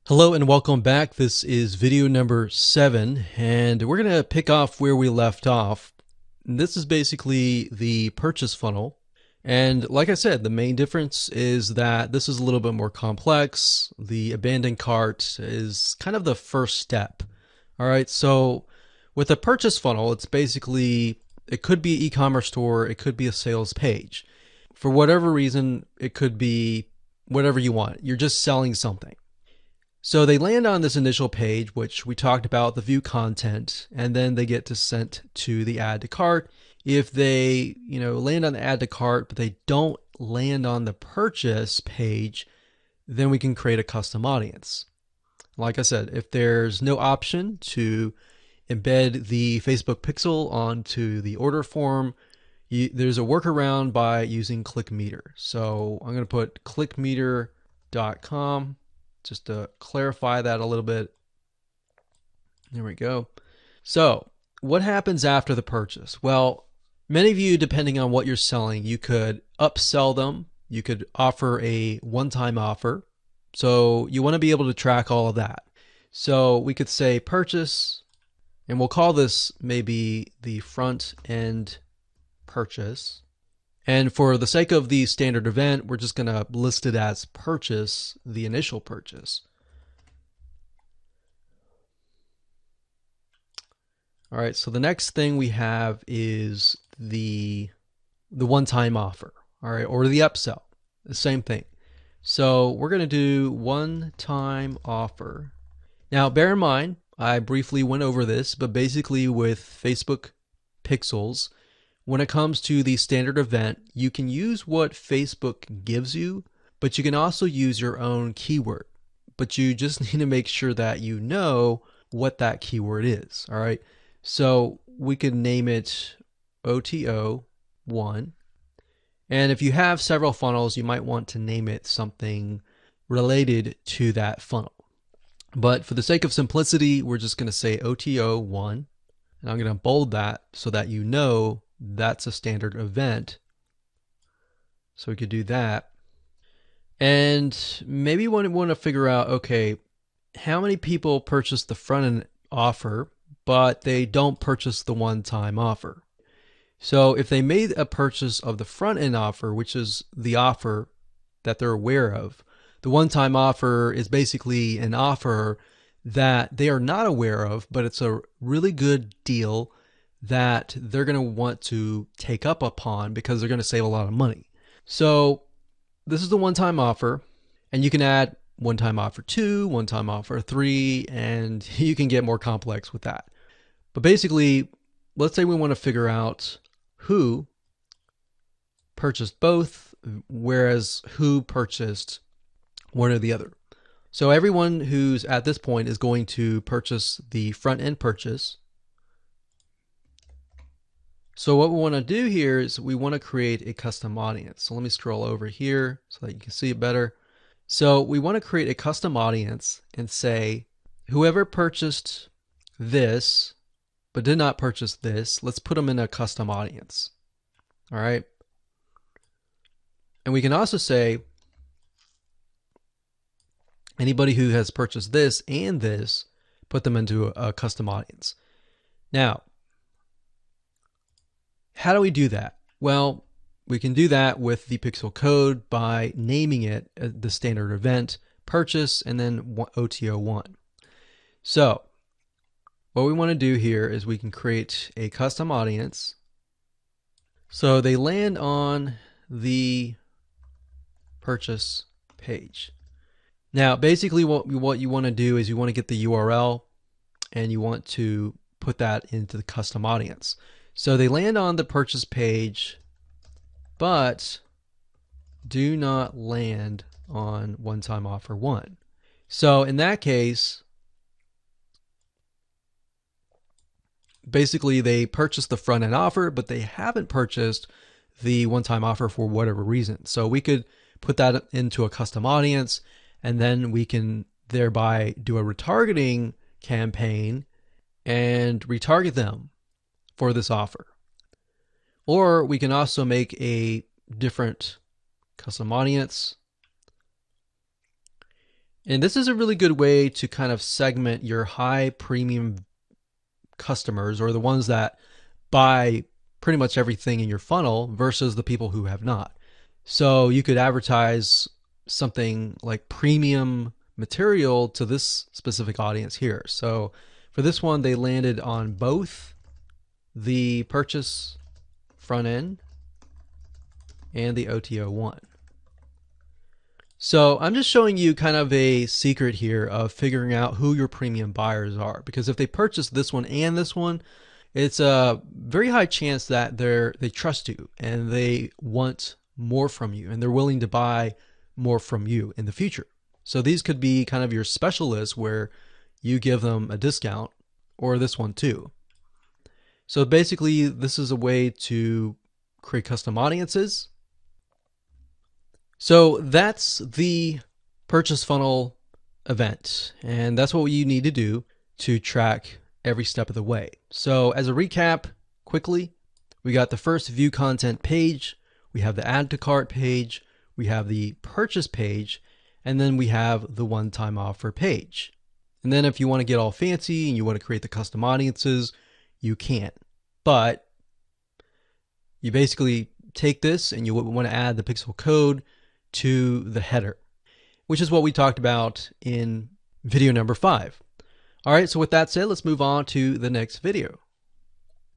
Hello and welcome back. This is video number 7, and we're going to pick off where we left off. This is basically the purchase funnel. And like I said, the main difference is that this is a little bit more complex. The abandoned cart is kind of the first step. All right, so with a purchase funnel, it's basically, it could be an e-commerce store, it could be a sales page. For whatever reason, it could be whatever you want. You're just selling something. So they land on this initial page, which we talked about, the view content, and then they get to sent to the add to cart. If they, land on the add to cart, but they don't land on the purchase page, then we can create a custom audience. Like I said, if there's no option to embed the Facebook pixel onto the order form, there's a workaround by using ClickMeter. So I'm going to put clickmeter.com. Just to clarify that a little bit. There we go. So what happens after the purchase? Well, many of you, depending on what you're selling, you could upsell them. You could offer a one-time offer. So you want to be able to track all of that. So we could say purchase, and we'll call this maybe the front end purchase. And for the sake of the standard event, we're just going to list it as purchase, the initial purchase. All right, so the next thing we have is the one-time offer, all right, or the upsell, the same thing. So we're going to do one-time offer. Now, bear in mind, I briefly went over this, but basically with Facebook pixels, when it comes to the standard event, you can use what Facebook gives you, but you can also use your own keyword. But you just need to make sure that you know what that keyword is. All right. So we could name it OTO1. And if you have several funnels, you might want to name it something related to that funnel. But for the sake of simplicity, we're just going to say OTO1. And I'm going to bold that so that you know that's a standard event. So we could do that. And maybe we want to figure out, okay, how many people purchase the front end offer, but they don't purchase the one-time offer. So if they made a purchase of the front end offer, which is the offer that they're aware of, the one-time offer is basically an offer that they are not aware of, but it's a really good deal that they're going to want to take up upon because they're going to save a lot of money. So this is the one-time offer, and you can add one-time offer 2, one-time offer 3, and you can get more complex with that. But basically, let's say we want to figure out who purchased both, whereas who purchased one or the other. So everyone who's at this point is going to purchase the front-end purchase. So what we want to do here is we want to create a custom audience. So let me scroll over here so that you can see it better. So we want to create a custom audience and say, whoever purchased this, but did not purchase this, let's put them in a custom audience. All right. And we can also say, anybody who has purchased this and this, put them into a custom audience. Now, how do we do that? Well, we can do that with the pixel code by naming it the standard event purchase and then OTO1. So what we want to do here is we can create a custom audience. So they land on the purchase page. Now, basically what you want to do is you want to get the URL and you want to put that into the custom audience. So they land on the purchase page, but do not land on one-time offer 1. So in that case, basically they purchased the front-end offer, but they haven't purchased the one-time offer for whatever reason. So we could put that into a custom audience, and then we can thereby do a retargeting campaign and retarget them for this offer. Or we can also make a different custom audience And this is a really good way to kind of segment your high premium customers, or the ones that buy pretty much everything in your funnel, versus the people who have not. So you could advertise something like premium material to this specific audience here. So for this one, they landed on both the purchase front end and the OTO one. So I'm just showing you kind of a secret here of figuring out who your premium buyers are, because if they purchase this one and this one, it's a very high chance that they trust you and they want more from you and they're willing to buy more from you in the future. So these could be kind of your specialists where you give them a discount, or this one too. So basically, this is a way to create custom audiences. So that's the purchase funnel event, and that's what you need to do to track every step of the way. So as a recap, quickly, we got the first view content page, we have the add to cart page, we have the purchase page, and then we have the one-time offer page. And then if you want to get all fancy and you want to create the custom audiences, you can. But you basically take this and you want to add the pixel code to the header, which is what we talked about in video number 5. All right, so with that said, let's move on to the next video.